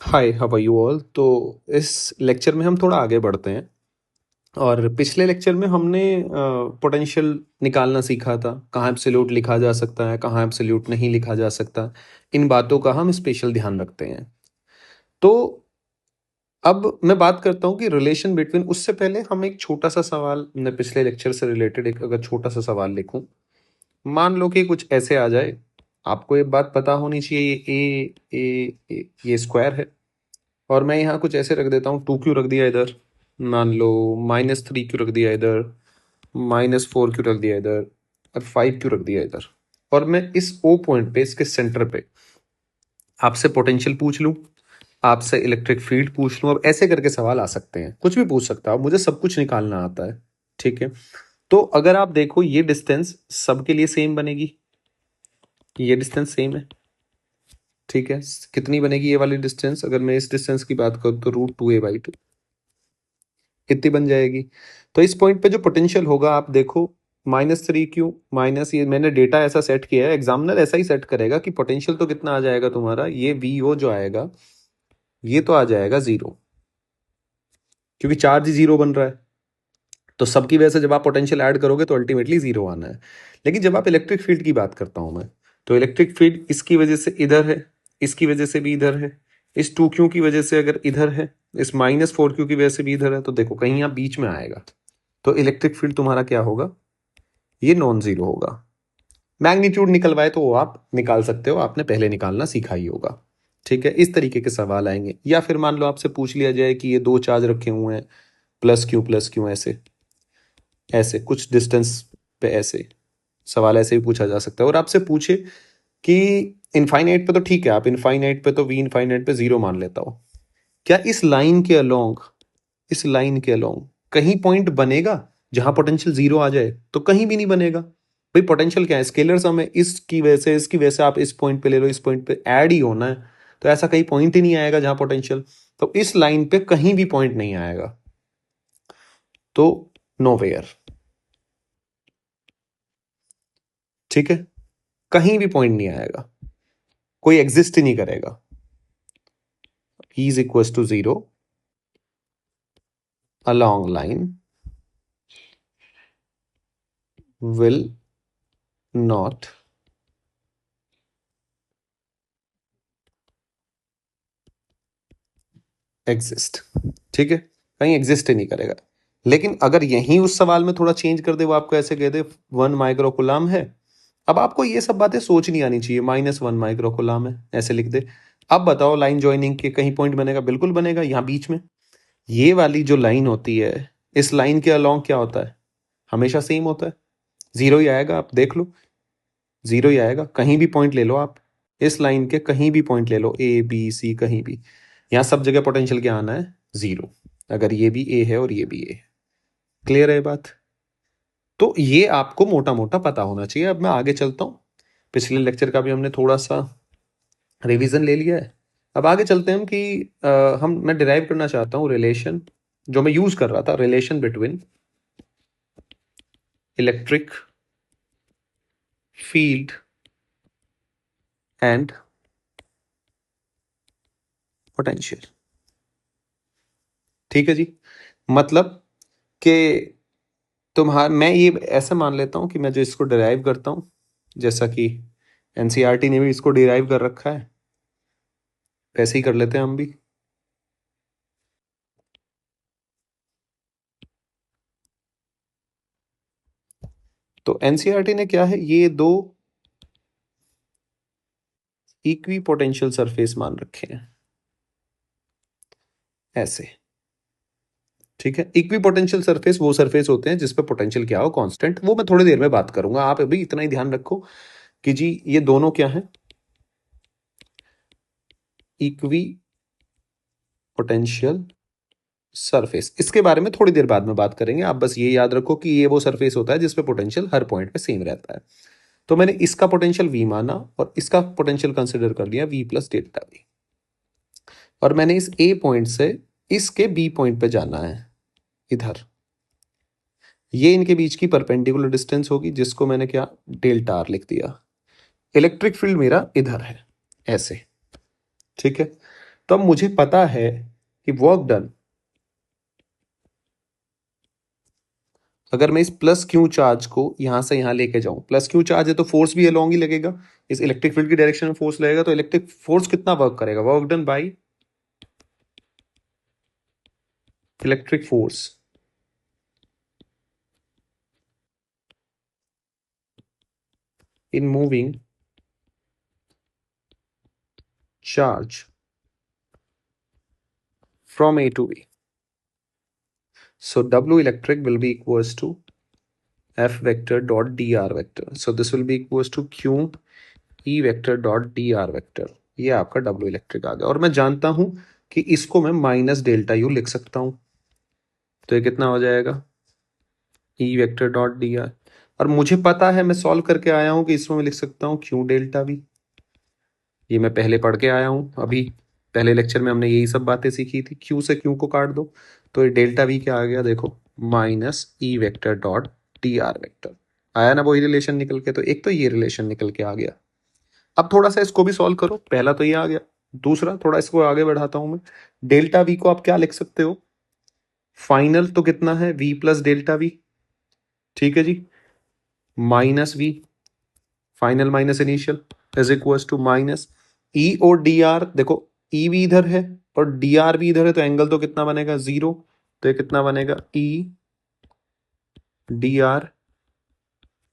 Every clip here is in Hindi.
Hi, how are you all. तो इस लेक्चर में हम थोड़ा आगे बढ़ते हैं। और पिछले लेक्चर में हमने पोटेंशियल निकालना सीखा था, कहाँ एब्सोल्यूट लिखा जा सकता है, कहाँ एब्सोल्यूट नहीं लिखा जा सकता। इन बातों का हम स्पेशल ध्यान रखते हैं। तो अब मैं बात करता हूँ कि रिलेशन बिटवीन, उससे पहले हम एक छोटा सा सवाल, मैं पिछले लेक्चर से रिलेटेड एक अगर छोटा सा सवाल लिखूं। मान लो कि कुछ ऐसे आ जाए, आपको एक बात पता होनी चाहिए, ये स्क्वायर है, और मैं यहाँ कुछ ऐसे रख देता हूँ, 2 क्यू रख दिया इधर, मान लो -3 क्यू रख दिया इधर, -4 क्यू रख दिया इधर, और 5 क्यू रख दिया इधर। और मैं इस ओ पॉइंट पे, इसके सेंटर पे आपसे पोटेंशियल पूछ लूँ, आपसे इलेक्ट्रिक फील्ड पूछ लूँ। अब ऐसे करके सवाल आ सकते हैं, कुछ भी पूछ सकता है, मुझे सब कुछ निकालना आता है। ठीक है, तो अगर आप देखो ये डिस्टेंस सबके लिए सेम बनेगी, ये डिस्टेंस सेम है। ठीक है, कितनी बनेगी ये वाली डिस्टेंस? अगर मैं इस डिस्टेंस की बात करूँ तो √2a/2 इतनी बन जाएगी। तो इस पॉइंट पे जो पोटेंशियल होगा, आप देखो, -3 क्यू माइनस, ये मैंने डेटा ऐसा सेट किया है, एग्जामिनर ऐसा ही सेट करेगा कि पोटेंशियल तो कितना आ जाएगा तुम्हारा, ये वीओ जो आएगा ये तो आ जाएगा 0, क्योंकि चार्ज ही 0 बन रहा है। तो सबकी वजह से जब आप पोटेंशियल ऐड करोगे तो अल्टीमेटली 0 आना है। लेकिन जब आप इलेक्ट्रिक फील्ड की बात करता हूं मैं, तो इलेक्ट्रिक फील्ड इसकी वजह से इधर है, इसकी वजह से भी इधर है, इस 2 क्यू की वजह से अगर इधर है, इस -4 क्यू की वजह से भी इधर है, तो देखो कहीं यहाँ बीच में आएगा। तो इलेक्ट्रिक फील्ड तुम्हारा क्या होगा? ये नॉन जीरो होगा। मैग्नीट्यूड निकलवाए तो वो आप निकाल सकते हो, आपने पहले निकालना सीखा ही होगा। ठीक है, इस तरीके के सवाल आएंगे। या फिर मान लो आपसे पूछ लिया जाए कि ये 2 चार्ज रखे हुए हैं, +Q, ऐसे ऐसे कुछ डिस्टेंस पे, ऐसे सवाल ऐसे भी पूछा जा सकता है। और आपसे पूछे कि इनफाइनाइट पे, तो ठीक है, आप इनफाइनाइट पे तो वी इनफाइनाइट पे 0 मान लेता हो, क्या इस लाइन के अलोंग, इस लाइन के अलोंग कहीं पॉइंट बनेगा जहां पोटेंशियल 0 आ जाए? तो कहीं भी नहीं बनेगा। भाई पोटेंशियल क्या है? स्केलर सम है, इसकी वजह से इसकी वजह से आप इस पॉइंट पे ले लो, इस पॉइंट पे ऐड ही होना है। तो ऐसा कहीं पॉइंट ही नहीं आएगा जहां पोटेंशियल, तो इस लाइन पे कहीं भी पॉइंट नहीं आएगा। तो नोवेयर। ठीक है, कहीं भी पॉइंट नहीं आएगा, कोई एग्जिस्ट ही नहीं करेगा। E is equals to 0 along line will not exist. ठीक है, कहीं एग्जिस्ट ही नहीं करेगा। लेकिन अगर यही उस सवाल में थोड़ा चेंज कर दे, वो आपको ऐसे कह दे 1 माइक्रोकुलाम है, अब आपको ये सब बातें सोच नहीं आनी चाहिए, -1 माइक्रोकुलाम है ऐसे लिख दे। अब बताओ लाइन ज्वाइनिंग के कहीं पॉइंट बनेगा? बिल्कुल बनेगा, यहाँ बीच में। ये वाली जो लाइन होती है, इस लाइन के अलोंग क्या होता है? हमेशा सेम होता है, 0 ही आएगा। आप देख लो, 0 ही आएगा, कहीं भी पॉइंट ले लो आप, इस लाइन के कहीं भी पॉइंट ले लो, A B C कहीं भी, यहाँ सब जगह पोटेंशियल क्या आना है? 0। अगर ये भी A है और ये भी A है। क्लियर है बात? तो ये आपको मोटा मोटा पता होना चाहिए। अब मैं आगे चलता हूँ, पिछले लेक्चर का भी हमने थोड़ा सा रिवीजन ले लिया है। अब आगे चलते हैं हम कि मैं डिराइव करना चाहता हूँ रिलेशन, जो मैं यूज कर रहा था, relation between electric field and potential. ठीक है जी, मतलब कि तुम्हारा, मैं ये ऐसे मान लेता हूं कि मैं जो इसको डिराइव करता हूं, जैसा कि एनसीईआरटी ने भी इसको डिराइव कर रखा है, वैसे ही कर लेते हैं हम भी। तो एनसीईआरटी ने क्या है, ये दो इक्वी पोटेंशियल सरफेस मान रखे हैं ऐसे। ठीक है, इक्वी पोटेंशियल सरफेस वो सरफेस होते हैं जिसपे पोटेंशियल क्या हो, कांस्टेंट। वो मैं थोड़ी देर में बात करूंगा, आप अभी इतना ही ध्यान रखो कि जी ये दोनों क्या है, इक्वी पोटेंशियल सरफेस। इसके बारे में थोड़ी देर बाद में बात करेंगे, आप बस ये याद रखो कि ये वो सरफेस होता है जिसपे पोटेंशियल हर पॉइंट पे सेम रहता है। तो मैंने इसका पोटेंशियल V माना और इसका पोटेंशियल कंसिडर कर लिया V प्लस डेल्टा V, और मैंने इस A पॉइंट से इसके B पॉइंट पे जाना है इधर। ये इनके बीच की परपेंडिकुलर डिस्टेंस होगी, जिसको मैंने क्या, डेल्टा R लिख दिया। इलेक्ट्रिक फील्ड मेरा इधर है ऐसे। ठीक है, तो अब मुझे पता है कि वर्क डन, अगर मैं इस प्लस क्यू चार्ज को यहां से यहां लेके जाऊं, प्लस क्यू चार्ज है तो फोर्स भी अलोंग ही लगेगा, इस इलेक्ट्रिक फील्ड की डायरेक्शन में फोर्स लगेगा, तो इलेक्ट्रिक फोर्स कितना वर्क करेगा, work done by electric force in moving charge from A to B. So W electric will be equals to F vector dot dr vector. So this will be equals to Q E vector dot dr vector. ये आपका W इलेक्ट्रिक आ गया, और मैं जानता हूं कि इसको मैं माइनस डेल्टा यू लिख सकता हूं, तो ये कितना हो जाएगा E vector dot D R, और मुझे पता है, मैं सॉल्व करके आया हूं कि इसमें मैं लिख सकता हूं Q डेल्टा V। ये मैं पहले पढ़ के आया हूं, अभी पहले लेक्चर में हमने यही सब बातें सीखी थी। Q से Q को काट दो तो ये डेल्टा V क्या आ गया, देखो minus E vector dot D R vector, आया ना वही रिलेशन निकल के। तो एक तो ये रिलेशन निकल के आ गया। अब थोड़ा सा इसको भी सॉल्व करो, पहला तो ये आ गया, दूसरा थोड़ा इसको आगे बढ़ाता हूं मैं। डेल्टा V को आप क्या लिख सकते हो, फाइनल तो कितना है V प्लस डेल्टा V, ठीक है जी, minus V final minus initial is equal to minus E और डी आर, देखो ई भी इधर है और डी आर भी इधर है, तो एंगल तो कितना बनेगा, जीरो, तो ये कितना बनेगा E D R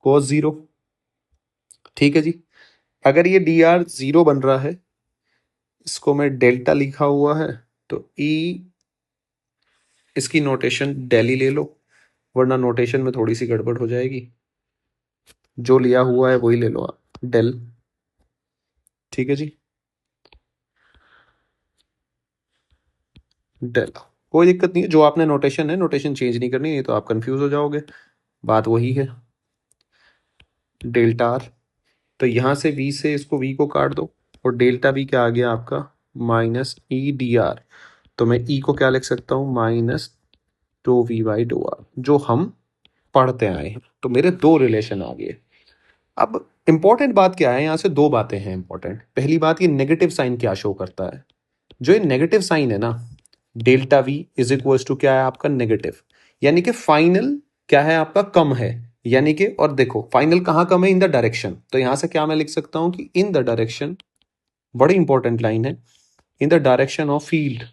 cos zero, ठीक है जी। अगर ये डी आर जीरो बन रहा है, इसको मैं डेल्टा लिखा हुआ है, तो ई, इसकी नोटेशन डेली ले लो, वरना नोटेशन में थोड़ी सी गड़बड़ हो जाएगी, जो लिया हुआ है वही ले लो आप, डेल, ठीक है जी, डेल, कोई दिक्कत नहीं है, जो आपने नोटेशन है नोटेशन चेंज नहीं करनी है, तो आप कंफ्यूज हो जाओगे, बात वही है, डेल्टा आर। तो यहां से v से इसको v को काट दो, और डेल्टा v क्या आ गया आपका, माइनस ई डी आर, तो मैं e को क्या लिख सकता हूं, minus do V by do R, जो हम पढ़ते आए हैं। तो मेरे दो रिलेशन आ गए। अब इंपॉर्टेंट बात क्या है, यहां से दो बातें हैं इंपॉर्टेंट। पहली बात, ये नेगेटिव साइन क्या शो करता है, जो ये नेगेटिव साइन है ना, delta V is equal to क्या है आपका, नेगेटिव, यानी कि फाइनल क्या है आपका, कम है, यानी कि, और देखो फाइनल कहां कम है, इन द डायरेक्शन, तो यहां से क्या मैं लिख सकता हूं कि इन द डायरेक्शन, बड़ी इंपॉर्टेंट लाइन है, in the direction of field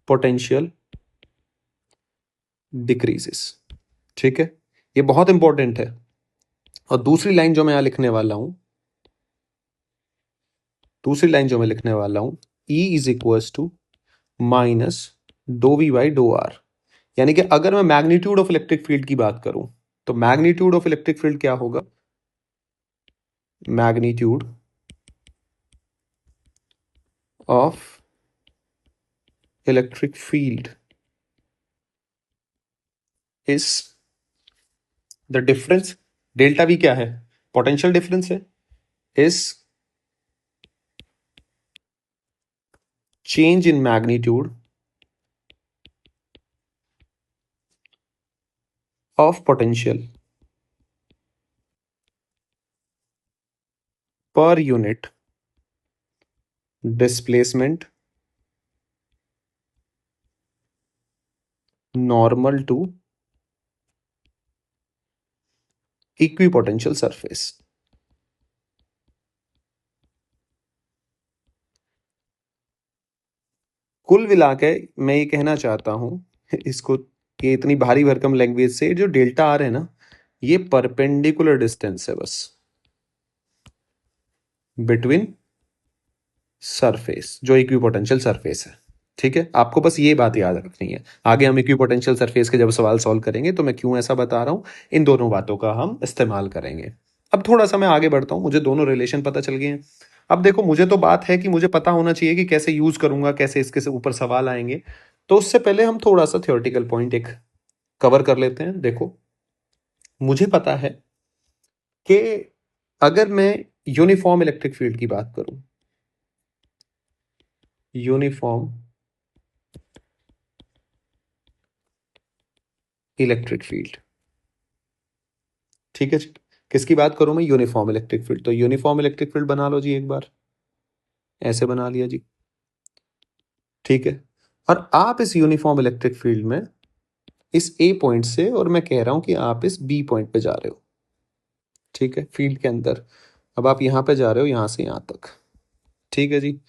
potential decreases, ठीक है, ये बहुत इंपॉर्टेंट है। और दूसरी लाइन जो मैं यहां लिखने वाला हूं, दूसरी लाइन जो मैं लिखने वाला हूं, E is equal to minus do V by do R, यानी कि अगर मैं मैग्नीट्यूड ऑफ इलेक्ट्रिक फील्ड की बात करूं, तो मैग्नीट्यूड ऑफ इलेक्ट्रिक फील्ड क्या होगा, magnitude of electric field is the difference, delta V क्या है, पोटेंशियल डिफरेंस है, is change in magnitude of potential per unit displacement normal to equipotential surface. कुल मिला के मैं ये कहना चाहता हूं, इसको, ये इतनी भारी भरकम लैंग्वेज से, जो डेल्टा आर है ना, ये परपेंडिकुलर डिस्टेंस है बस बिटवीन सरफेस, जो इक्विपोटेंशियल सरफेस है, ठीक है, आपको बस ये बात याद रखनी है। आगे हम इक्विपोटेंशियल सरफेस के जब सवाल सॉल्व करेंगे तो मैं क्यों ऐसा बता रहा हूं, इन दोनों बातों का हम इस्तेमाल करेंगे। अब थोड़ा सा मैं आगे बढ़ता हूं, मुझे दोनों रिलेशन पता चल गए हैं। अब देखो, मुझे तो बात है कि मुझे पता होना चाहिए कि कैसे यूज करूंगा, कैसे इसके से ऊपर सवाल आएंगे। तो उससे पहले हम थोड़ा सा थियोरटिकल पॉइंट एक कवर कर लेते हैं। देखो, मुझे पता है कि अगर मैं यूनिफॉर्म इलेक्ट्रिक फील्ड की बात करूं, यूनिफॉर्म इलेक्ट्रिक फील्ड, ठीक है जी, किसकी बात करूं मैं? Uniform electric field. तो यूनिफॉर्म इलेक्ट्रिक फील्ड बना लो जी एक बार, ऐसे बना लिया जी, ठीक है। और आप इस यूनिफॉर्म इलेक्ट्रिक फील्ड में इस ए पॉइंट से, और मैं कह रहा हूं कि आप इस बी पॉइंट पे जा रहे हो, ठीक है, फील्ड के अंदर। अब आप यहां पे जा रहे हो, यहां से यहां तक, ठीक है जी।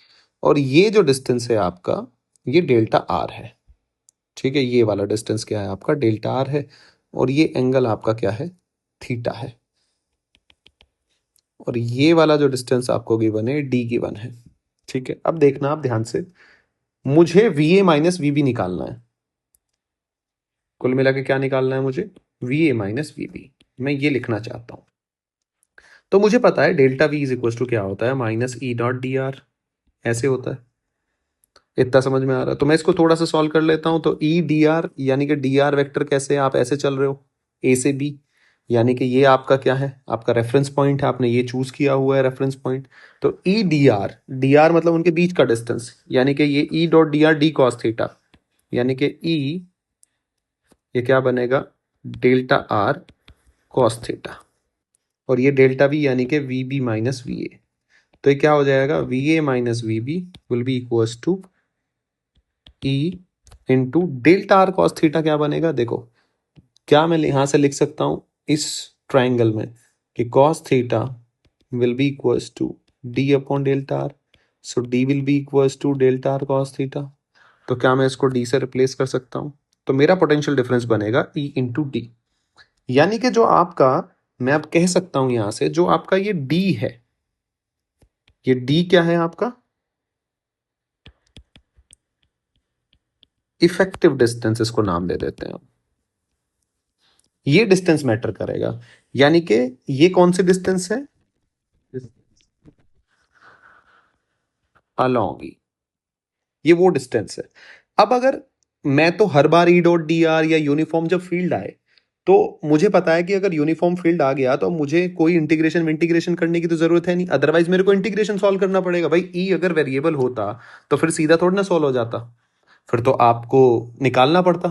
और ये जो डिस्टेंस है आपका, ये डेल्टा आर है, ठीक है। ये वाला डिस्टेंस क्या है आपका? डेल्टा आर है। और ये एंगल आपका क्या है? थीटा है। और ये वाला जो डिस्टेंस आपको गिवन है, डी गिवन है, ठीक है। अब देखना आप ध्यान से, मुझे V A minus V B निकालना है। कुल मिला के क्या निकालना है मुझे? V A minus V B. मैं ये लिखना चाहता हूं। तो मुझे पता है delta V is equal to क्या होता है? Minus E dot D R, ऐसे होता है। इतना समझ में आ रहा है? तो मैं इसको थोड़ा सा सॉल्व कर लेता हूं। तो ई डी आर यानी कि डी आर वेक्टर कैसे, आप ऐसे चल रहे हो ए से बी, यानी कि ये आपका क्या है? आपका रेफरेंस पॉइंट है, आपने ये चूज किया हुआ है रेफरेंस पॉइंट। तो ई डी आर मतलब उनके बीच का डिस्टेंस, यानी कि ये E dot D R D cos theta, यानी कि ई, ये क्या बनेगा? Delta R cos theta. और ये डेल्टा वी यानी कि V B minus V A. तो ये क्या हो जाएगा? V A minus V B will be equals to E into delta R cos theta. क्या बनेगा देखो, क्या मैं यहां से लिख सकता हूं इस ट्राइंगल में कि cos theta will be equals to D upon delta R. So D will be equals to delta R cos theta. तो क्या मैं इसको डी से रिप्लेस कर सकता हूं? तो मेरा पोटेंशियल डिफरेंस बनेगा ई इंटू डी, यानी कि जो आपका, मैं अब कह सकता हूं यहां से, जो आपका ये डी है, ये डी क्या है आपका? इफेक्टिव डिस्टेंस, इसको नाम दे देते हैं। ये डिस्टेंस मैटर करेगा, यानी कि ये कौन सी डिस्टेंस है? अलोंग ई, ये वो डिस्टेंस है। अब अगर मैं तो हर बार ई डॉट डी आर या यूनिफॉर्म जब फील्ड आए, तो मुझे पता है कि अगर यूनिफॉर्म फील्ड आ गया तो मुझे कोई इंटीग्रेशन की तो जरूरत है नहीं, अदरवाइज मेरे को इंटीग्रेशन सॉल्व करना पड़ेगा। भाई ई अगर वेरिएबल होता तो फिर सीधा थोड़ा ना सॉल्व हो जाता, फिर तो आपको निकालना पड़ता,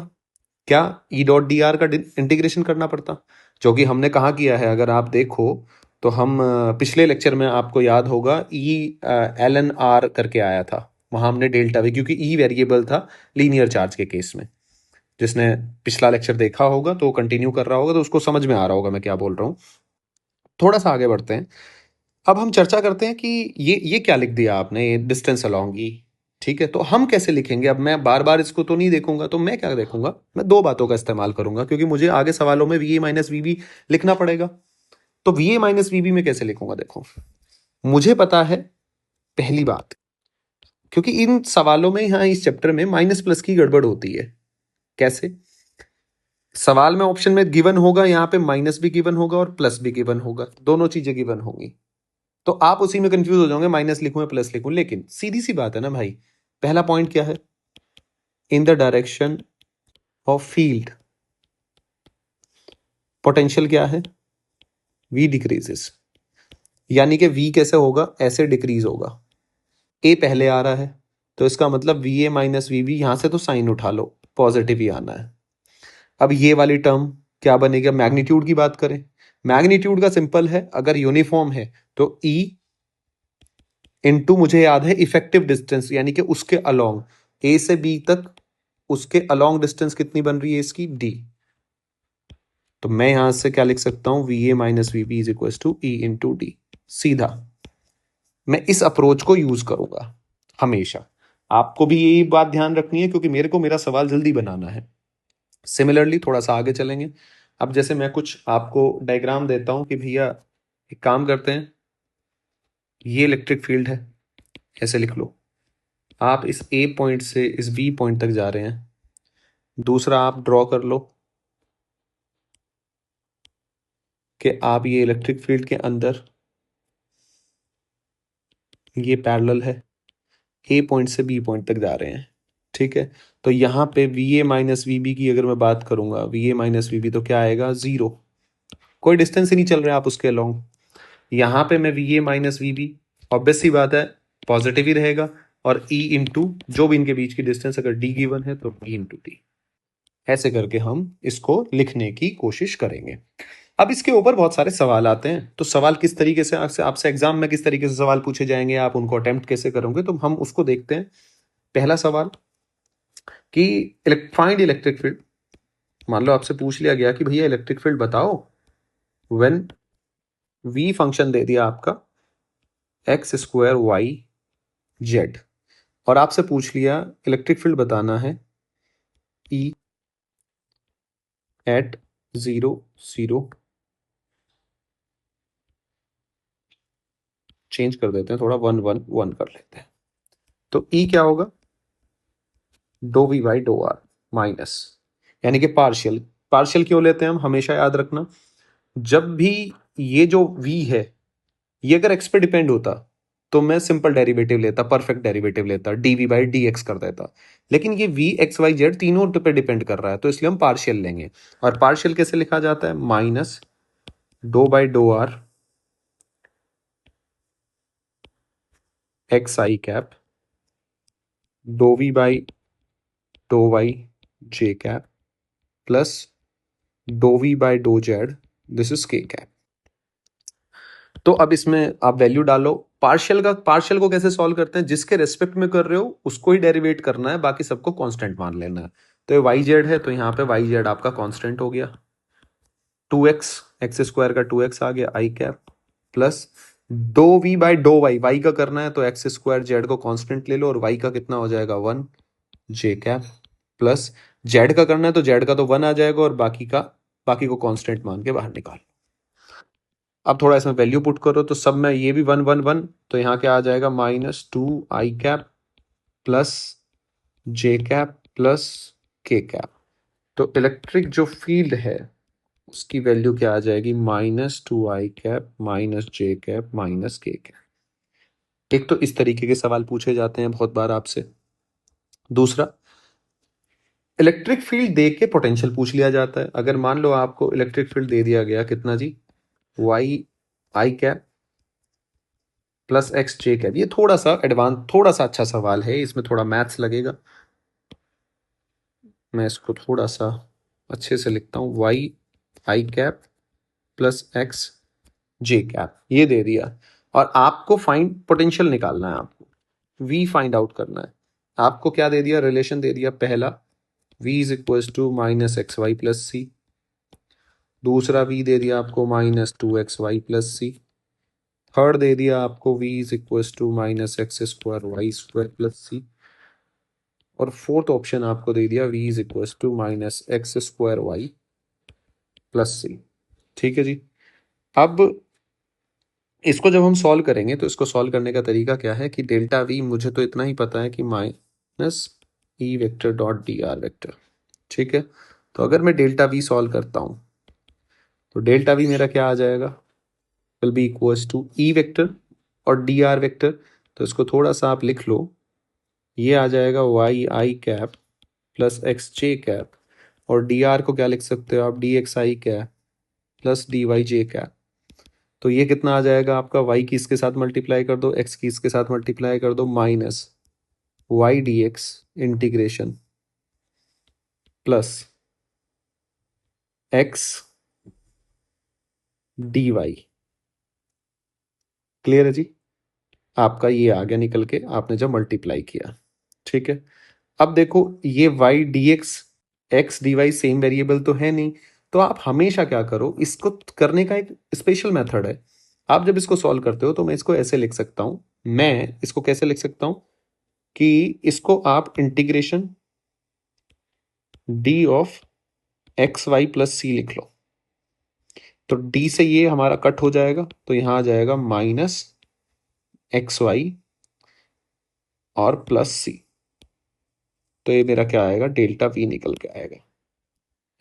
क्या ई डॉट डी आर का इंटीग्रेशन करना पड़ता, जो कि हमने कहाँ किया है अगर आप देखो। तो हम पिछले लेक्चर में, आपको याद होगा, ई एल एन आर करके आया था, वहां हमने डेल्टा वी, क्योंकि ई वेरिएबल था लीनियर चार्ज के केस में। जिसने पिछला लेक्चर देखा होगा तो कंटिन्यू कर रहा होगा, तो उसको समझ में आ रहा होगा मैं क्या बोल रहा हूँ। थोड़ा सा आगे बढ़ते हैं। अब हम चर्चा करते हैं कि ये क्या लिख दिया आपने, ये डिस्टेंस अलोंग ई, ठीक है। तो हम कैसे लिखेंगे? अब मैं बार बार इसको तो नहीं देखूंगा, तो मैं क्या देखूंगा, मैं दो बातों का इस्तेमाल करूंगा, क्योंकि मुझे आगे सवालों में V A minus V B लिखना पड़ेगा। तो V A minus V B में कैसे लिखूंगा? देखो, मुझे पता है पहली बात, क्योंकि इन सवालों में, यहाँ इस चैप्टर में माइनस प्लस की गड़बड़ होती है। कैसे? सवाल में ऑप्शन में गिवन होगा, यहाँ पे माइनस भी गिवन होगा और प्लस भी गिवन होगा, दोनों चीजें गिवन होंगी। तो आप उसी में कंफ्यूज हो जाओगे, माइनस लिखूं या प्लस लिखूं। लेकिन सीधी सी बात है ना भाई, पहला पॉइंट क्या है? In the direction of field potential क्या है? v डिक्रीजेस, यानी कि v कैसे होगा? ऐसे डिक्रीज होगा। a पहले आ रहा है, तो इसका मतलब V A minus V B, यहां से तो साइन उठा लो, पॉजिटिव ही आना है। अब ये वाली टर्म क्या बनेगा? मैग्नीट्यूड की बात करें, मैग्नीट्यूड का सिंपल है, अगर यूनिफॉर्म है तो e इंटू, मुझे याद है, इफेक्टिव डिस्टेंस, यानी कि उसके अलोंग, ए से बी तक उसके अलोंग डिस्टेंस कितनी बन रही है इसकी? डी। तो मैं यहां से क्या लिख सकता हूं? V A minus V B is equal to E into D. सीधा मैं इस अप्रोच को यूज करूंगा हमेशा। आपको भी यही बात ध्यान रखनी है, क्योंकि मेरे को मेरा सवाल जल्दी बनाना है। सिमिलरली थोड़ा सा आगे चलेंगे। अब जैसे मैं कुछ आपको डायग्राम देता हूं कि भैया एक काम करते हैं, ये इलेक्ट्रिक फील्ड है, ऐसे लिख लो। आप इस ए पॉइंट से इस बी पॉइंट तक जा रहे हैं। दूसरा आप ड्रॉ कर लो कि आप ये इलेक्ट्रिक फील्ड के अंदर, ये पैरेलल है, ए पॉइंट से बी पॉइंट तक जा रहे हैं, ठीक है। तो यहाँ पे V A minus V B की अगर मैं बात करूंगा, V A minus V B, तो क्या आएगा? जीरो, कोई डिस्टेंस ही नहीं चल रहा है आप उसके अलोंग। यहाँ पे मैं V A minus V B, obvious सी बात है, पॉजिटिव ही रहेगा। और ई इंटू जो भी इनके बीच की डिस्टेंस अगर डी गिवन है तो ई इंटू डी। ऐसे करके हम इसको लिखने की कोशिश करेंगे। अब इसके ऊपर बहुत सारे सवाल आते हैं, तो सवाल किस तरीके से आपसे एग्जाम में किस तरीके से सवाल पूछे जाएंगे, आप उनको अटेम्प्ट कैसे करोगे, तो हम उसको देखते हैं। पहला सवाल कि फाइंड इलेक्ट्रिक फील्ड। मान लो आपसे पूछ लिया गया कि भैया इलेक्ट्रिक फील्ड बताओ व्हेन v फंक्शन दे दिया आपका एक्स स्क्वायर वाई जेड, और आपसे पूछ लिया इलेक्ट्रिक फील्ड बताना है E एट 0 0, चेंज कर देते हैं थोड़ा, 1 1 1 कर लेते हैं। तो E क्या होगा, do V by do R minus, यानी कि पार्शियल। पार्शियल क्यों लेते हैं हम, हमेशा याद रखना, जब भी ये जो v है ये अगर x पे डिपेंड होता तो मैं सिंपल डेरिवेटिव लेता, परफेक्ट डेरिवेटिव लेता, dv बाई dx कर देता। लेकिन ये v x y z तीनों पे डिपेंड कर रहा है, तो इसलिए हम पार्शियल लेंगे। और पार्शियल कैसे लिखा जाता है, minus do by do R X I cap do V by do Y J cap plus do V by do Z, this is K cap. तो अब इसमें आप वैल्यू डालो। पार्शियल को कैसे सॉल्व करते हैं, जिसके रेस्पेक्ट में कर रहे हो उसको ही डेरिवेट करना है, बाकी सबको कांस्टेंट मान लेना है। तो ये वाई जेड है, तो यहाँ पे वाई जेड आपका कांस्टेंट हो गया, 2x, एक्स स्क्वायर का 2x आ गया I cap, plus do V by do Y, Y का करना है तो एक्स स्क्वायर जेड को कांस्टेंट ले लो, और वाई का कितना हो जाएगा 1 जे कैप, प्लस जेड का करना है तो जेड का तो 1 आ जाएगा, और बाकी को कांस्टेंट मान के बाहर निकाल। अब थोड़ा इसमें वैल्यू पुट करो, तो सब में ये भी 1 1 1, तो यहाँ क्या आ जाएगा, -2 आई कैप प्लस जे कैप प्लस के कैप। तो इलेक्ट्रिक जो फील्ड है उसकी वैल्यू क्या आ जाएगी, -2 आई कैप माइनस जे कैप माइनस के कैप। एक तो इस तरीके के सवाल पूछे जाते हैं बहुत बार आपसे। दूसरा, इलेक्ट्रिक फील्ड दे के पोटेंशियल पूछ लिया जाता है। अगर मान लो आपको इलेक्ट्रिक फील्ड दे दिया गया कितना जी, वाई आई कैप प्लस एक्स जे कैप, ये थोड़ा सा एडवांस, थोड़ा सा अच्छा सवाल है, इसमें थोड़ा मैथ्स लगेगा। मैं इसको थोड़ा सा अच्छे से लिखता हूँ, वाई आई कैप प्लस एक्स जे कैप ये दे दिया, और आपको फाइंड पोटेंशियल निकालना है, आपको वी फाइंड आउट करना है। आपको क्या दे दिया, रिलेशन दे दिया, पहला v is equal to minus X Y plus C, दूसरा v दे दिया आपको -2xy प्लस सी, थर्ड दे दिया आपको v is equal to minus X square Y square plus C, और फोर्थ ऑप्शन आपको दे दिया v is equal to minus X square Y plus C. ठीक है जी। अब इसको जब हम सॉल्व करेंगे तो इसको सॉल्व करने का तरीका क्या है कि डेल्टा v, मुझे तो इतना ही पता है कि minus E vector dot D R vector. ठीक है, तो अगर मैं डेल्टा v सॉल्व करता हूं तो डेल्टा v मेरा क्या आ जाएगा, will be equals to E vector और डी आर वेक्टर। तो इसको थोड़ा सा आप लिख लो, ये आ जाएगा वाई आई कैप प्लस एक्स जे कैप, और डी आर को क्या लिख सकते हो आप, D x I cap plus D Y J cap. तो ये कितना आ जाएगा आपका, वाई की इसके साथ मल्टीप्लाई कर दो, एक्स की इसके साथ मल्टीप्लाई कर दो, minus Y D X integration plus X D Y. Clear है जी, आपका ये आ गया निकल के, आपने जब मल्टीप्लाई किया। ठीक है, अब देखो ये Y D X D Y same variable तो है नहीं, तो आप हमेशा क्या करो, इसको करने का एक स्पेशल मेथड है। आप जब इसको सॉल्व करते हो तो मैं इसको ऐसे लिख सकता हूं, मैं इसको कैसे लिख सकता हूं कि इसको आप integration D of X Y plus C लिख लो। तो डी से ये हमारा कट हो जाएगा, तो यहां आ जाएगा माइनस एक्स वाई और प्लस सी। तो ये मेरा क्या आएगा, डेल्टा वी निकल के आएगा।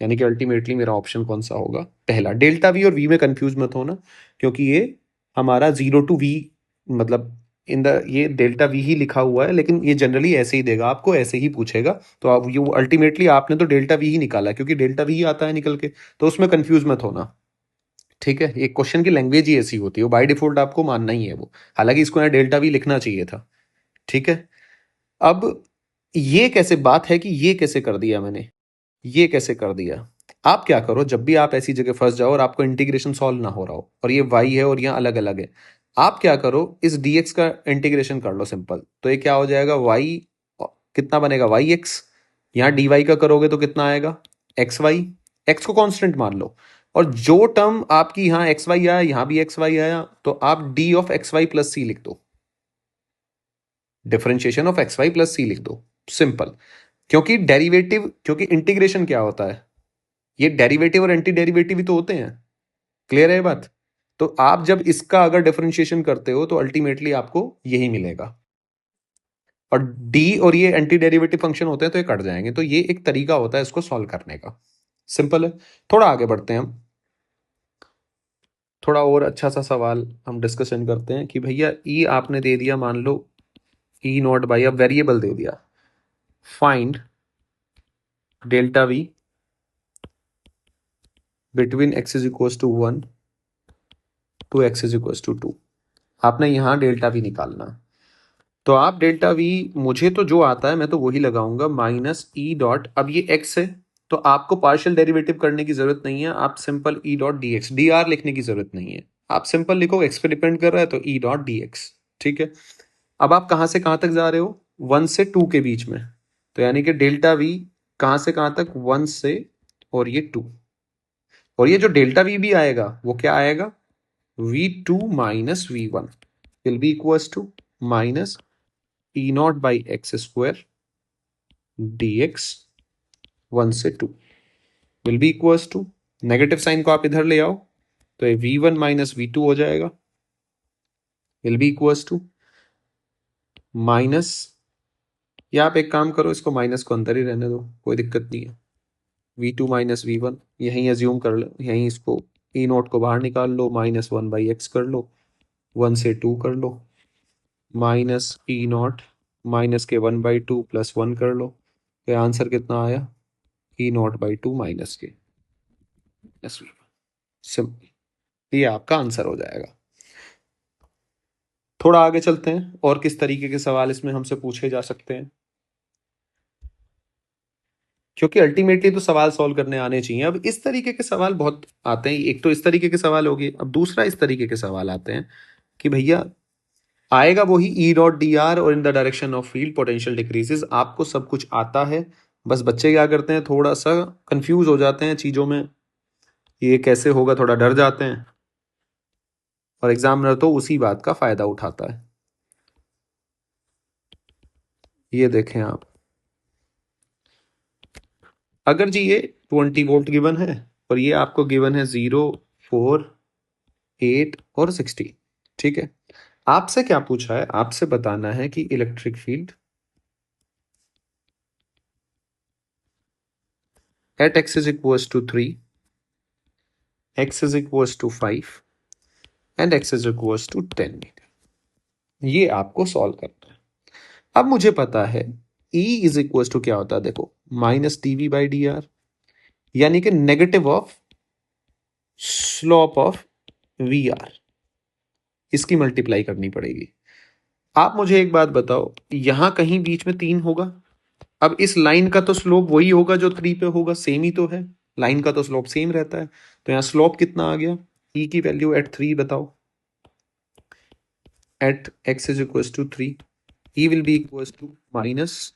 यानी कि अल्टीमेटली मेरा ऑप्शन कौन सा होगा, पहला। डेल्टा वी और वी में कंफ्यूज मत होना, क्योंकि ये हमारा 0 टू वी, मतलब इन द ये डेल्टा वी ही लिखा हुआ है, लेकिन ये जनरली ऐसे ही देगा, आपको ऐसे ही पूछेगा। तो आप ये अल्टीमेटली आपने तो डेल्टा वी ही निकाला है, क्योंकि डेल्टा वी ही आता है निकल के, तो उसमें कंफ्यूज मत होना। ठीक है, एक क्वेश्चन की लैंग्वेज ही ऐसी होती है, बाय डिफॉल्ट आपको मानना ही है वो, हालांकि इसको यहाँ डेल्टा वी लिखना चाहिए था। ठीक है, अब ये कैसे बात है कि ये कैसे कर दिया मैंने, ये कैसे कर दिया। आप क्या करो, जब भी आप ऐसी जगह फंस जाओ और आपको इंटीग्रेशन सॉल्व ना हो रहा हो और ये y है और यहाँ अलग अलग है, आप क्या करो, इस dx का इंटीग्रेशन कर लो सिंपल। तो ये क्या हो जाएगा, y कितना बनेगा, yx। यहाँ dy का करोगे तो कितना आएगा, xy। x को कांस्टेंट मान लो, और जो टर्म आपकी यहाँ xy आया, यहाँ भी xy आया, तो आप d of xy plus c लिख दो, differentiation of xy plus c लिख दो, सिंपल। क्योंकि डेरिवेटिव, क्योंकि इंटीग्रेशन क्या होता है, ये डेरिवेटिव और एंटी डेरिवेटिव ही तो होते हैं। क्लियर है ये बात। तो आप जब इसका अगर डिफरेंशिएशन करते हो तो अल्टीमेटली आपको यही मिलेगा, और डी और ये एंटी डेरिवेटिव फंक्शन होते हैं तो ये कट जाएंगे। तो ये एक तरीका होता है इसको सॉल्व करने का, सिंपल है। थोड़ा आगे बढ़ते हैं हम, थोड़ा और अच्छा सा सवाल हम डिस्कशन करते हैं कि भैया ई आपने दे दिया, मान लो ई नॉट बाई, अब वेरिएबल दे दिया, find delta V between X is equal to 1 to X is equal to 2। आपने यहां डेल्टा वी निकालना। तो आप डेल्टा वी, मुझे तो जो आता है मैं तो वही लगाऊंगा, माइनस ई डॉट, अब ये एक्स है तो आपको पार्शियल डेरिवेटिव करने की जरूरत नहीं है, आप सिंपल ई dot D X, D R लिखने की जरूरत नहीं है, आप सिंपल लिखो एक्स पे डिपेंड कर रहा है तो ई डॉट डी एक्स। ठीक है। अब आप कहां से कहां तक जा रहे हो, 1 से 2 के बीच में, तो यानी कि डेल्टा वी कहां से कहां तक, 1 से और ये 2, और ये जो डेल्टा वी भी आएगा वो क्या आएगा, v2 minus v1 will be equals to minus E not by X square D X 1 से 2 will be equals to, negative sign को आप इधर ले आओ तो ये v1 माइनस v2 हो जाएगा, will be equals to minus, या आप एक काम करो, इसको माइनस को अंदर ही रहने दो, कोई दिक्कत नहीं है, v2 माइनस v1 यहीं एज्यूम कर लो, यहीं इसको ई नोट को बाहर निकाल लो, माइनस 1 बाई एक्स कर लो, 1 से 2 कर लो, माइनस ई नॉट माइनस के 1 बाई 2 प्लस 1 कर लो, तो आंसर कितना आया, ई नॉट बाई 2 माइनस के सिंपल, ये आपका आंसर हो जाएगा। थोड़ा आगे चलते हैं, और किस तरीके के सवाल इसमें हमसे पूछे जा सकते हैं, क्योंकि अल्टीमेटली तो सवाल सॉल्व करने आने चाहिए। अब इस तरीके के सवाल बहुत आते हैं, एक तो इस तरीके के सवाल हो गए, अब दूसरा इस तरीके के सवाल आते हैं कि भैया आएगा वही ई डॉट डी आर और इन the direction of field potential decreases, आपको सब कुछ आता है, बस बच्चे क्या करते हैं, थोड़ा सा कंफ्यूज हो जाते हैं चीजों में, ये कैसे होगा, थोड़ा डर जाते हैं, और एग्जामिनर तो उसी बात का फायदा उठाता है। ये देखें आप, अगर जी ये 20 वोल्ट गिवन है और ये आपको गिवन है 0, 4, 8 और 60, ठीक है। आपसे क्या पूछा है, आपसे बताना है कि electric field at X is equals to 3, x is equals to 5 and x is equals to 10 metre, ये आपको सॉल्व करना है। अब मुझे पता है E इज इक्वल्स टू क्या होता है, देखो minus dv by D R, यानी कि negative of slope of V R, इसकी मल्टीप्लाई करनी पड़ेगी। आप मुझे एक बात बताओ, यहां कहीं बीच में 3 होगा, अब इस लाइन का तो स्लोप वही होगा जो 3 पे होगा, सेम ही तो है, लाइन का तो स्लोप सेम रहता है, तो यहां स्लोप कितना आ गया, E की वैल्यू एट 3 बताओ, eight x is equals to 3, E will be equals to minus,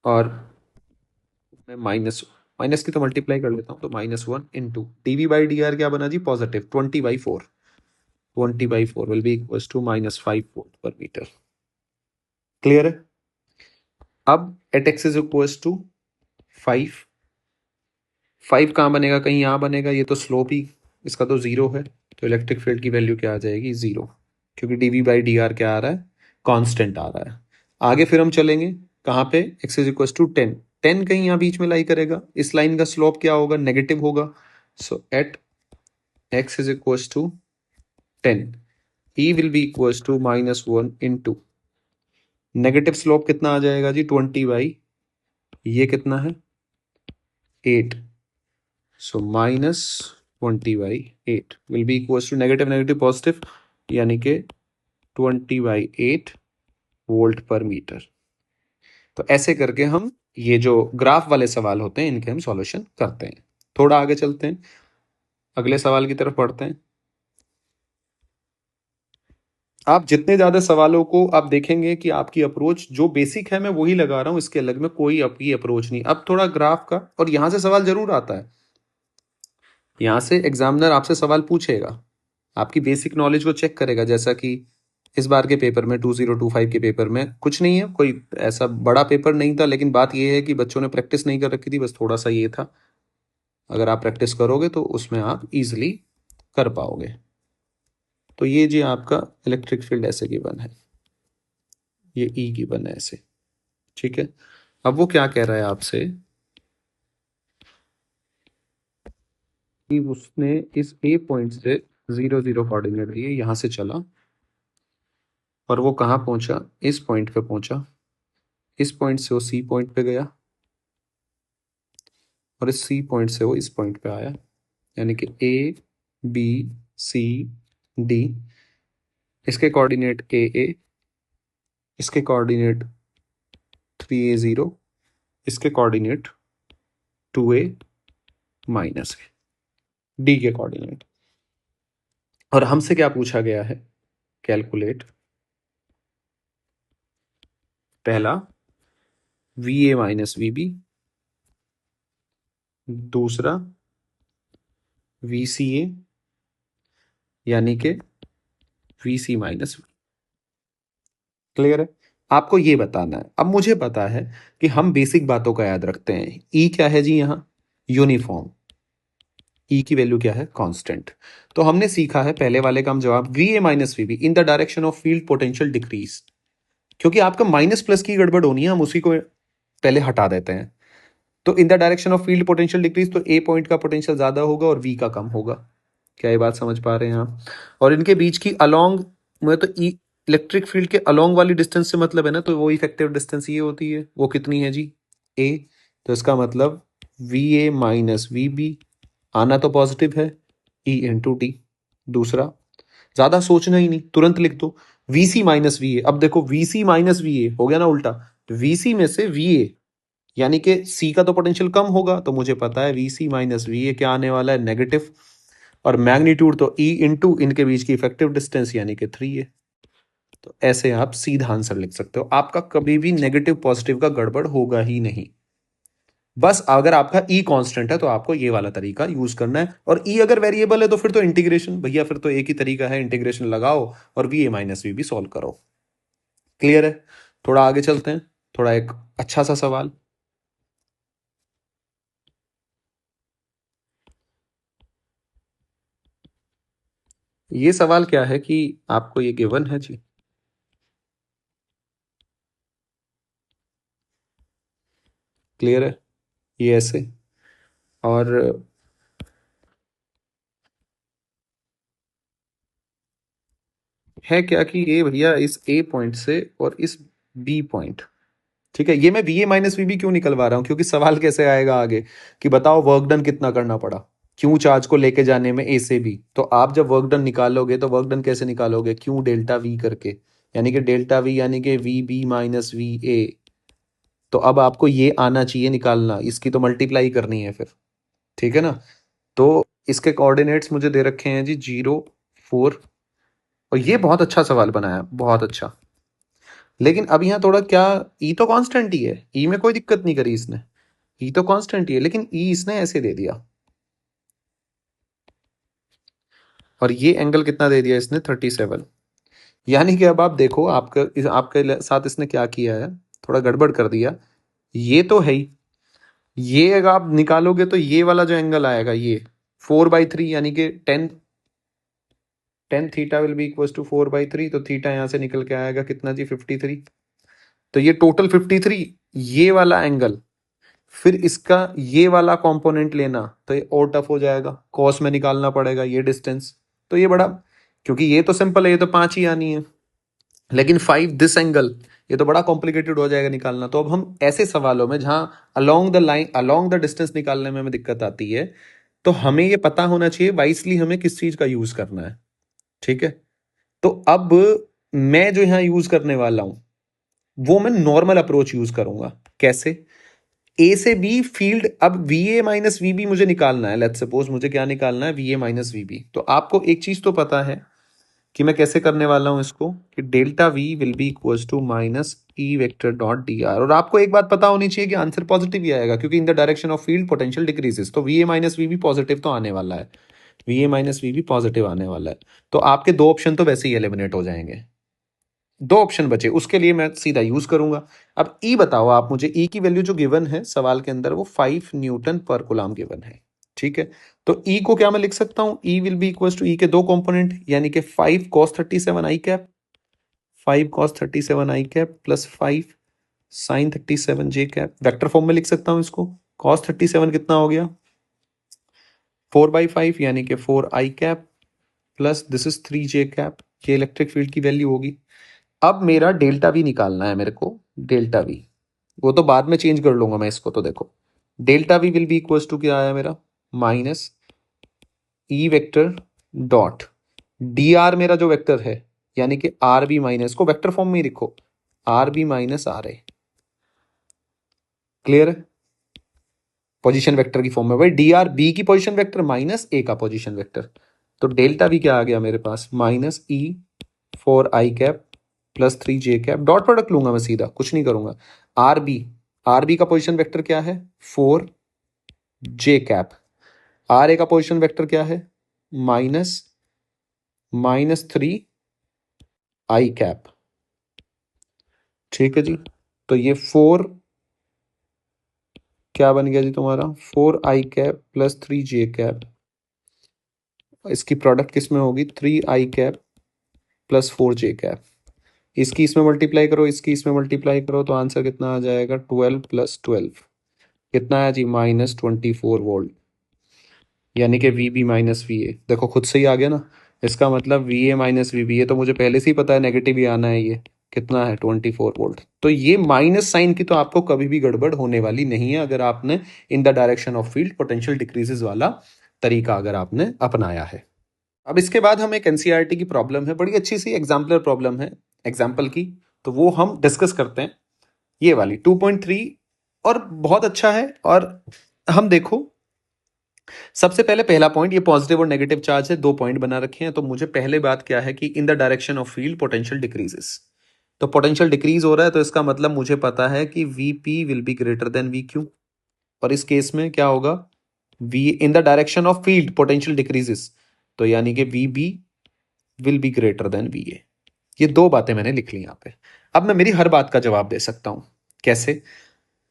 और मैं माइनस माइनस की तो मल्टीप्लाई कर लेता हूं, तो -1 into dv by D R क्या बना जी, positive 20/4, 20/4 will be equals to -5 volt पर मीटर। क्लियर है। अब at x is equals to 5, 5 कहाँ बनेगा, कहीं यहाँ बनेगा, ये तो स्लोप ही इसका तो 0 है, तो इलेक्ट्रिक फील्ड की वैल्यू क्या आ जाएगी, 0, क्योंकि dv बाई डी आर क्या आ रहा है, कांस्टेंट आ रहा है। आगे फिर हम चलेंगे कहाँ पे, x इज इक्वल टू 10, 10 कहीं यहाँ बीच में लाई करेगा, इस लाइन का स्लोप क्या होगा, नेगेटिव होगा, so at x is equal to 10, e will be equal to -1 into negative slope कितना आ जाएगा जी, 20 बाई ये कितना है 8, so -20/8 will be equal to negative negative positive, यानी कि 20/8 वोल्ट पर मीटर। तो ऐसे करके हम ये जो ग्राफ वाले सवाल होते हैं इनके हम सॉल्यूशन करते हैं। थोड़ा आगे चलते हैं, अगले सवाल की तरफ बढ़ते हैं। आप जितने ज्यादा सवालों को आप देखेंगे कि आपकी अप्रोच जो बेसिक है मैं वही लगा रहा हूं, इसके अलग में कोई आपकी अप्रोच नहीं। अब थोड़ा ग्राफ का, और यहां से सवाल जरूर आता है, यहां से एग्जामिनर आपसे सवाल पूछेगा, आपकी बेसिक नॉलेज को चेक करेगा। जैसा कि इस बार के पेपर में 2025 के पेपर में कुछ नहीं है, कोई ऐसा बड़ा पेपर नहीं था, लेकिन बात यह है कि बच्चों ने प्रैक्टिस नहीं कर रखी थी, बस थोड़ा सा ये था। अगर आप प्रैक्टिस करोगे तो उसमें आप इजीली कर पाओगे। तो ये जी आपका इलेक्ट्रिक फील्ड ऐसे गिवन है, ये ई गिवन है ऐसे, ठीक है। अब वो क्या कह रहा है आपसे कि उसने इस ए पॉइंट से 0 0 कोऑर्डिनेट दिए, यहां से चला और वो कहाँ पहुंचा, इस पॉइंट पे पहुंचा। इस पॉइंट से वो सी पॉइंट पे गया और इस सी पॉइंट से वो इस पॉइंट पे आया, यानी कि ए बी सी डी। इसके कोऑर्डिनेट ए, इसके कोऑर्डिनेट 3a0, इसके कोऑर्डिनेट 2a माइनस डी के कोऑर्डिनेट। और हमसे क्या पूछा गया है, कैलकुलेट पहला V A minus V B, दूसरा वी सी ए यानी कि वी सी माइनस। क्लियर है? आपको ये बताना है। अब मुझे पता है कि हम बेसिक बातों का याद रखते हैं। ई क्या है जी, यहां यूनिफॉर्म, ई की वैल्यू क्या है, कांस्टेंट। तो हमने सीखा है पहले वाले का हम जवाब, V A minus V B in the direction of field potential decrease. क्योंकि आपका माइनस प्लस की गड़बड़ होनी है, हम उसी को पहले हटा देते हैं। तो इन the direction of field potential decrease, तो ए पॉइंट का पोटेंशियल ज्यादा होगा और वी का कम होगा। क्या ये बात समझ पा रहे हैं आप? और इनके बीच की अलोंग में तो इलेक्ट्रिक फील्ड के अलोंग वाली डिस्टेंस से मतलब है ना, तो वो इफेक्टिव डिस्टेंस ये होती है, वो कितनी है जी, ए। तो इसका मतलब V A minus V B, आना तो पॉजिटिव है, ई इंटू टी। दूसरा, ज्यादा सोचना ही नहीं, तुरंत लिख दो V C minus V A. अब देखो V C minus V A हो गया ना उल्टा, वी सी में से वी ए, यानी कि सी का तो पोटेंशियल कम होगा, तो मुझे पता है V C minus V A क्या आने वाला है, नेगेटिव। और मैग्नीट्यूड तो ई इंटू इनके बीच की इफेक्टिव डिस्टेंस यानी कि 3 है। तो ऐसे आप सीधा आंसर लिख सकते हो, आपका कभी भी नेगेटिव पॉजिटिव का गड़बड़ होगा ही नहीं। बस अगर आपका ई कांस्टेंट है तो आपको ये वाला तरीका यूज करना है, और ई अगर वेरिएबल है तो फिर तो इंटीग्रेशन भैया, फिर तो एक ही तरीका है, इंटीग्रेशन लगाओ और वी ए माइनस वी भी सॉल्व करो। क्लियर है? थोड़ा आगे चलते हैं, थोड़ा एक अच्छा सा सवाल। ये सवाल क्या है कि आपको ये गिवन है जी, क्लियर है, ये ऐसे। और है क्या कि ये भैया इस ए पॉइंट से और इस बी पॉइंट, ठीक है, ये मैं V A minus V B क्यों निकलवा रहा हूं, क्योंकि सवाल कैसे आएगा आगे कि बताओ वर्क डन कितना करना पड़ा क्यू चार्ज को लेके जाने में ए से बी। तो आप जब वर्क डन निकालोगे तो वर्क डन कैसे निकालोगे, क्यू डेल्टा वी करके, यानी कि डेल्टा वी यानी कि V B minus V A. तो अब आपको ये आना चाहिए निकालना, इसकी तो मल्टीप्लाई करनी है फिर, ठीक है ना। तो इसके कोऑर्डिनेट्स मुझे दे रखे हैं जी 0 4। और ये बहुत अच्छा सवाल बनाया, बहुत अच्छा। लेकिन अब यहाँ थोड़ा क्या, ई तो कांस्टेंट ही है, ई में कोई दिक्कत नहीं करी इसने, ई तो कांस्टेंट ही है, लेकिन ई इसने ऐसे दे दिया। और ये एंगल कितना दे दिया इसने, 37। यानी कि अब आप देखो आपके साथ इसने क्या किया है, थोड़ा गड़बड़ कर दिया। ये तो है ही, ये अगर आप निकालोगे तो ये वाला जो एंगल आएगा ये 4/3, यानी कि 10 theta will be equal to 4/3। तो थीटा यहां से निकल के आएगा कितना जी, 53। तो ये टोटल 53, ये वाला एंगल, फिर इसका ये वाला कंपोनेंट लेना तो ये और टफ हो जाएगा, कॉस में निकालना पड़ेगा ये डिस्टेंस। तो ये बड़ा, क्योंकि ये तो सिंपल है, ये तो 5 ही आनी है, लेकिन 5 दिस एंगल, ये तो बड़ा कॉम्प्लिकेटेड हो जाएगा निकालना। तो अब हम ऐसे सवालों में जहां along the line along the distance निकालने में हमें दिक्कत आती है, तो हमें ये पता होना चाहिए वाइसली हमें किस चीज का यूज करना है, ठीक है। तो अब मैं जो यहां यूज करने वाला हूं वो मैं नॉर्मल अप्रोच यूज करूंगा। कैसे? ए से बी फील्ड, अब V A minus V B मुझे निकालना है। लेट्स सपोज मुझे क्या निकालना है, V A minus V B. तो आपको एक चीज तो पता है कि मैं कैसे करने वाला हूं इसको, कि delta V will be equals to minus E vector dot D R. और आपको एक बात पता होनी चाहिए कि आंसर पॉजिटिव ही आएगा, क्योंकि in the direction of field potential decreases. तो V A minus V B positive तो आने वाला है, V A minus V B positive आने वाला है। तो आपके दो ऑप्शन तो वैसे ही एलिमिनेट हो जाएंगे, दो ऑप्शन बचे, उसके लिए मैं सीधा यूज करूंगा। अब ई बताओ आप मुझे, ई की वैल्यू जो गिवन है सवाल के अंदर वो 5 न्यूटन पर कूलम गिवन है, ठीक है। तो ई को क्या मैं लिख सकता हूं, ई विल बी इक्वल टू, ई के दो कंपोनेंट यानी कि 5 cos 37 आई कैप, 5 cos 37 आई कैप प्लस 5 sin 37 जे कैप। वेक्टर फॉर्म में लिख सकता हूं इसको। cos 37 कितना हो गया, 4/5 यानी कि 4 I cap plus this is 3 J cap. ये इलेक्ट्रिक फील्ड की वैल्यू होगी। अब मेरा डेल्टा वी निकालना है मेरे को, डेल्टा वी, वो तो बाद में चेंज कर लूंगा मैं इसको। तो देखो delta V will be equal to क्या आया मेरा, minus E vector dot D R, मेरा जो वेक्टर है यानी कि आर बी माइनस, को वेक्टर फॉर्म में ही लिखो, R B minus R A. Clear है, पोजीशन वेक्टर की फॉर्म में भाई, डी आर बी की पोजीशन वेक्टर माइनस ए का पोजीशन वेक्टर। तो डेल्टा वी क्या आ गया मेरे पास, minus E 4 I cap plus 3 J cap, dot product लूंगा मैं सीधा, कुछ नहीं करूंगा। आर बी, आर बी का पोजीशन वेक्टर क्या है, 4 जे कैप। आर ए का पोजीशन वेक्टर क्या है, माइनस माइनस 3 आई कैप। ठीक है जी। तो ये 4 क्या बन गया जी तुम्हारा, 4 I cap plus 3 J cap. इसकी प्रोडक्ट किस में होगी, 3 आई कैप प्लस 4 जे कैप। इसकी इसमें मल्टीप्लाई करो, इसकी इसमें मल्टीप्लाई करो, तो आंसर कितना आ जाएगा, 12 प्लस 12 कितना है जी, माइनस 24 वोल्ट। यानी कि V B minus V A, देखो खुद से ही आ गया ना। इसका मतलब V A minus V B, ये तो मुझे पहले से ही पता है नेगेटिव ही आना है। ये कितना है, 24 वोल्ट। तो ये माइनस साइन की तो आपको कभी भी गड़बड़ होने वाली नहीं है, अगर आपने इन the direction of field potential decreases वाला तरीका अगर आपने अपनाया है। अब इसके बाद हम एक एनसीईआरटी की प्रॉब्लम है, बड़ी अच्छी सी एग्जाम्पलर प्रॉब्लम है एग्जाम्पल की, तो वो हम डिस्कस करते हैं। ये वाली 2.3 और बहुत अच्छा है। और हम देखो सबसे पहले पहला पॉइंट, ये पॉजिटिव और नेगेटिव चार्ज है, दो पॉइंट बना रखे हैं। तो मुझे पहले बात क्या है कि इन the direction of field potential decreases. तो पोटेंशियल डिक्रीज हो रहा है, तो इसका मतलब मुझे पता है कि VP will be greater than V Q. और इस केस में क्या होगा, V in the direction of field potential decreases, तो यानी कि V B will be greater than V A. ये दो बातें मैंने लिख ली यहां पे। अब मैं मेरी हर बात का जवाब दे सकता हूं। कैसे,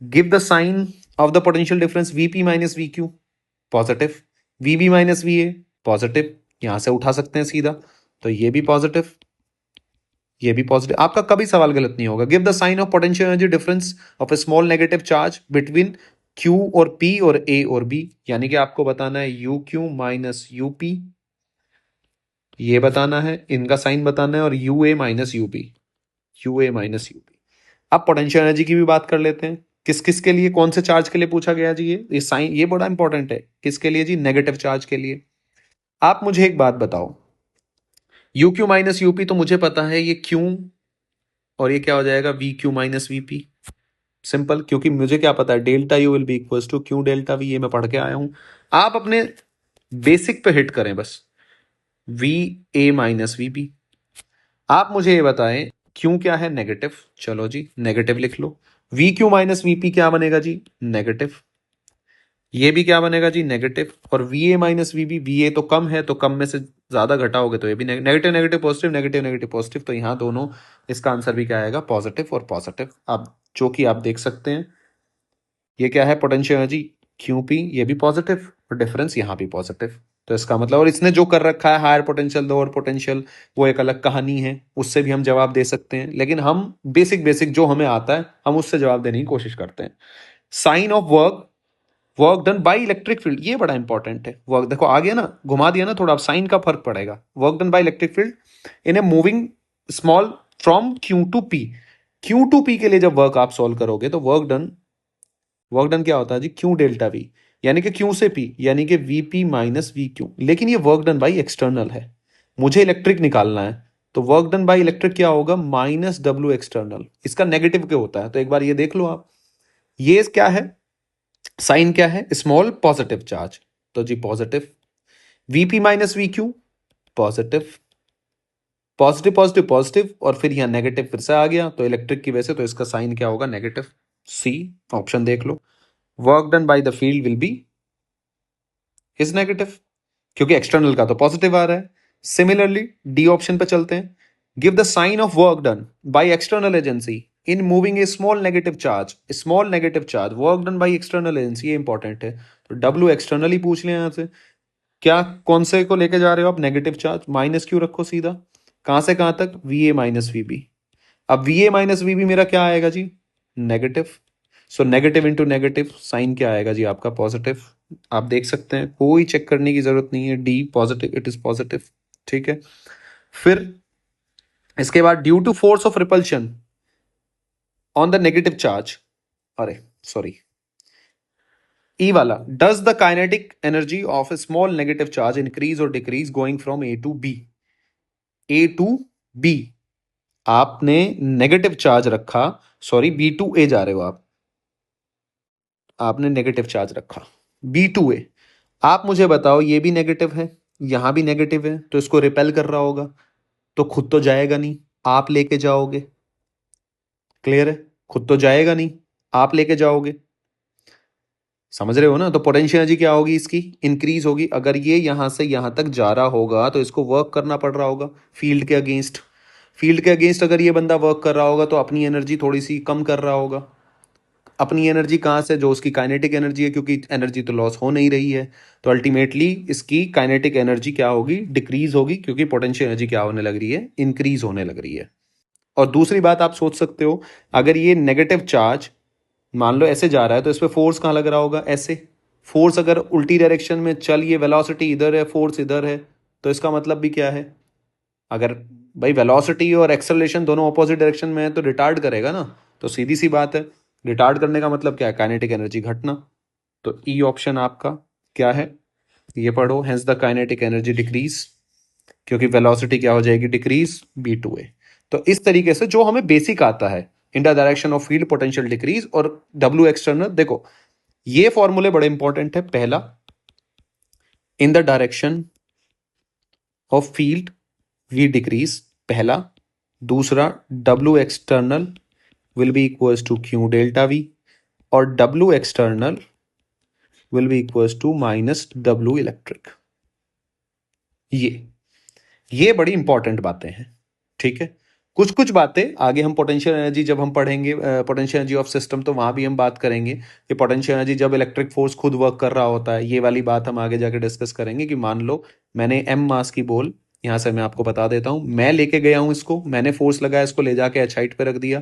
give the sign of the potential difference VP minus V Q, positive, V B minus V A positive, यहां से उठा सकते हैं सीधा। तो ये भी पॉजिटिव, ये भी पॉजिटिव, आपका कभी सवाल गलत नहीं होगा। Give the sign of potential energy difference of a small negative charge between Q और पी और ए और बी, यानी कि आपको बताना है U Q minus U P, ये बताना है, इनका साइन बताना है, और U A minus U B, U A minus U B. अब पोटेंशियल एनर्जी की भी बात कर लेते हैं। किस किस के लिए, कौन से चार्ज के लिए पूछा गया जी, ये साइन ये बड़ा इंपॉर्टेंट है। किसके लिए जी, नेगेटिव चार्ज के लिए। आप मुझे एक बात बताओ, यू क्यू माइनस यूपी तो मुझे पता है ये क्यू, और ये क्या हो जाएगा, V Q minus VP. Simple, क्योंकि मुझे क्या पता है, delta U will be equal to Q delta V, ये मैं पढ़ के आया हूं। आप अपने बेसिक पे हिट करें बस, वी ए माइनस वीपी। आप मुझे ये बताएं क्यू क्या है, नेगेटिव, चलो जी नेगेटिव लिख लो। वी क्यू माइनस वीपी क्या बनेगा जी, नेगेटिव। ये भी क्या बनेगा जी, नेगेटिव। और V A minus V B, V A तो कम है, तो कम में से ज्यादा घटाओगे तो ये भी negative, negative positive, negative negative positive, तो यहां दोनों, इसका आंसर भी क्या आएगा, पॉजिटिव और पॉजिटिव। अब जो कि आप देख सकते हैं, ये क्या है, पोटेंशियल एनर्जी क्यू पी, ये भी पॉजिटिव, और डिफरेंस यहाँ भी पॉजिटिव। तो इसका मतलब, और इसने जो कर रखा है हायर पोटेंशियल लोअर पोटेंशियल, वो एक अलग कहानी है, उससे भी हम जवाब दे सकते हैं। लेकिन हम बेसिक बेसिक जो हमें आता है हम उससे जवाब देने की कोशिश करते हैं। Sign of work, work done by electric field, ये बड़ा इंपॉर्टेंट है। वर्क देखो आ गया ना, घुमा दिया ना थोड़ा, अब साइन का फर्क पड़ेगा। Work done by electric field in a moving small from Q to P, Q to P के लिए जब वर्क आप सॉल्व करोगे तो वर्क डन, वर्क डन क्या होता है जी, क्यू डेल्टा वी, यानी कि क्यू से पी, यानी कि V P minus V Q. लेकिन ये वर्क डन बाई एक्सटर्नल है, मुझे इलेक्ट्रिक निकालना है, तो वर्क डन बाई इलेक्ट्रिक क्या होगा, माइनस डब्ल्यू एक्सटर्नल। इसका नेगेटिव क्या होता है, तो एक बार ये देख लो आप, ये क्या है, साइन क्या है? स्मॉल पॉजिटिव चार्ज, तो जी positive. VP minus V Q, positive. Positive positive positive और फिर यहाँ नेगेटिव फिर से आ गया, तो इलेक्ट्रिक की वजह से, तो इसका साइन क्या होगा? नेगेटिव। सी ऑप्शन देख लो, work done by the field will be is negative, क्योंकि एक्सटर्नल का तो पॉजिटिव आ रहा है। सिमिलरली डी ऑप्शन पे चलते हैं। Give the sign of work done by external agency in moving a small negative charge, small negative charge work done by external agency, ये इंपॉर्टेंट है। तो डब्ल्यू एक्सटर्नल ही पूछ लिया यहां से। क्या कौन से को लेके जा रहे हो आप? नेगेटिव चार्ज, माइनस क्यू रखो सीधा। कहां से कहां तक? V A minus V B. अब V A minus V B मेरा क्या आएगा जी? Negative. So negative into negative, sign क्या आएगा जी आपका? पॉजिटिव। आप देख सकते हैं, कोई चेक करने की जरूरत नहीं है, D positive, it is positive. ठीक है। फिर इसके बाद due to force of repulsion on the negative charge, अरे सॉरी, ई वाला, does the kinetic energy of a small negative charge increase और decrease going from A to B? A to B, आपने नेगेटिव चार्ज रखा, सॉरी बी टू ए जा रहे हो आप, आपने नेगेटिव चार्ज रखा बी टू ए। आप मुझे बताओ, ये भी नेगेटिव है, यहां भी नेगेटिव है, तो इसको रिपेल कर रहा होगा, तो खुद तो जाएगा नहीं, आप लेके जाओगे। क्लियर है? खुद तो जाएगा नहीं, आप लेके जाओगे। समझ रहे हो ना? तो पोटेंशियल एनर्जी क्या होगी? इसकी इंक्रीज होगी। अगर ये यहां से यहां तक जा रहा होगा तो इसको वर्क करना पड़ रहा होगा फील्ड के अगेंस्ट। फील्ड के अगेंस्ट अगर ये बंदा वर्क कर रहा होगा तो अपनी एनर्जी थोड़ी सी कम कर रहा होगा। अपनी एनर्जी कहाँ से? जो उसकी काइनेटिक एनर्जी है, क्योंकि एनर्जी तो लॉस हो नहीं रही है, तो अल्टीमेटली इसकी काइनेटिक एनर्जी क्या होगी? डिक्रीज होगी, क्योंकि पोटेंशियल एनर्जी क्या होने लग रही है? इंक्रीज होने लग रही है। और दूसरी बात आप सोच सकते हो, अगर ये नेगेटिव चार्ज मान लो ऐसे जा रहा है, तो इस पर फोर्स कहाँ लग रहा होगा? ऐसे। फोर्स अगर उल्टी डायरेक्शन में चल, ये वेलोसिटी इधर है, फोर्स इधर है, तो इसका मतलब भी क्या है? अगर भाई वेलोसिटी और एक्सेलरेशन दोनों ऑपोजिट डायरेक्शन में है तो रिटार्ड करेगा ना। तो सीधी सी बात है, रिटार्ड करने का मतलब क्या है? काइनेटिक एनर्जी घटना। तो ई ऑप्शन आपका क्या है? ये पढ़ो, hence the kinetic energy decrease, क्योंकि वेलोसिटी क्या हो जाएगी? Decrease, B to A. तो इस तरीके से जो हमें बेसिक आता है, in the direction of field potential decrease और डब्ल्यू एक्सटर्नल, देखो ये फॉर्मूले बड़े इंपॉर्टेंट है। पहला, in the direction of field V decrease, पहला। दूसरा, W external will be equals to Q delta V, और W external will be equals to minus W electric. ये बड़ी इंपॉर्टेंट बातें हैं। ठीक है। कुछ कुछ बातें आगे हम पोटेंशियल एनर्जी जब हम पढ़ेंगे, पोटेंशियल एनर्जी ऑफ सिस्टम, तो वहां भी हम बात करेंगे कि पोटेंशियल एनर्जी जब इलेक्ट्रिक फोर्स खुद वर्क कर रहा होता है, ये वाली बात हम आगे जाके डिस्कस करेंगे। कि मान लो मैंने एम मास की बॉल, यहां से मैं आपको बता देता हूं, मैं लेके गया हूं इसको, मैंने फोर्स लगाया, इसको ले जाके एच हाइट पे रख दिया,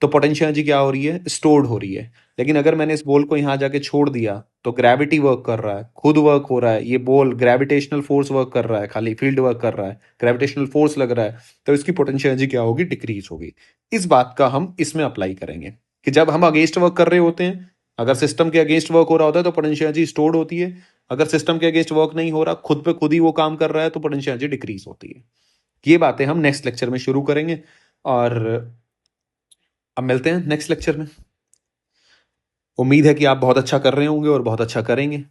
तो पोटेंशियल एनर्जी क्या हो रही है? स्टोर्ड हो रही है। लेकिन अगर मैंने इस बॉल को यहां जाके छोड़ दिया, तो ग्रेविटी वर्क कर रहा है, खुद वर्क हो रहा है, ये बॉल ग्रेविटेशनल फोर्स वर्क कर रहा है, खाली फील्ड वर्क कर रहा है, ग्रेविटेशनल फोर्स लग रहा है, तो इसकी पोटेंशियल एनर्जी क्या होगी? डिक्रीज होगी। इस बात का हम इसमें अप्लाई करेंगे कि जब हम अगेंस्ट वर्क कर रहे होते हैं, अगर सिस्टम के अगेंस्ट वर्क हो रहा होता है तो पोटेंशियल एनर्जी स्टोर्ड होती है। अगर सिस्टम के अगेंस्ट वर्क नहीं हो रहा, खुद पे खुद ही वो काम कर रहा है, तो पोटेंशियल एनर्जी डिक्रीज होती है। ये बातें हम नेक्स्ट लेक्चर में शुरू करेंगे, और अब मिलते हैं नेक्स्ट लेक्चर में। उम्मीद है कि आप बहुत अच्छा कर रहे होंगे और बहुत अच्छा करेंगे।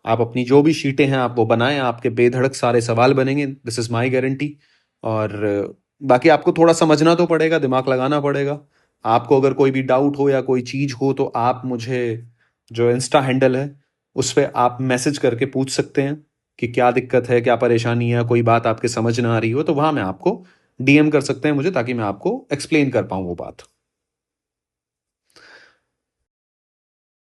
आप अपनी जो भी शीटें हैं आप वो बनाएं, आपके बेधड़क सारे सवाल बनेंगे, दिस इज माय गारंटी। और बाकी आपको थोड़ा समझना तो पड़ेगा, दिमाग लगाना पड़ेगा। आपको अगर कोई भी डाउट हो या कोई चीज हो, तो आप मुझे जो इंस्टा हैंडल है उस पर आप मैसेज करके पूछ सकते हैं कि क्या दिक्कत है, क्या परेशानी है, कोई बात आपके समझ ना आ रही हो, तो वहां मैं आपको डीएम कर सकते हैं मुझे, ताकि मैं आपको एक्सप्लेन कर पाऊँ वो बात।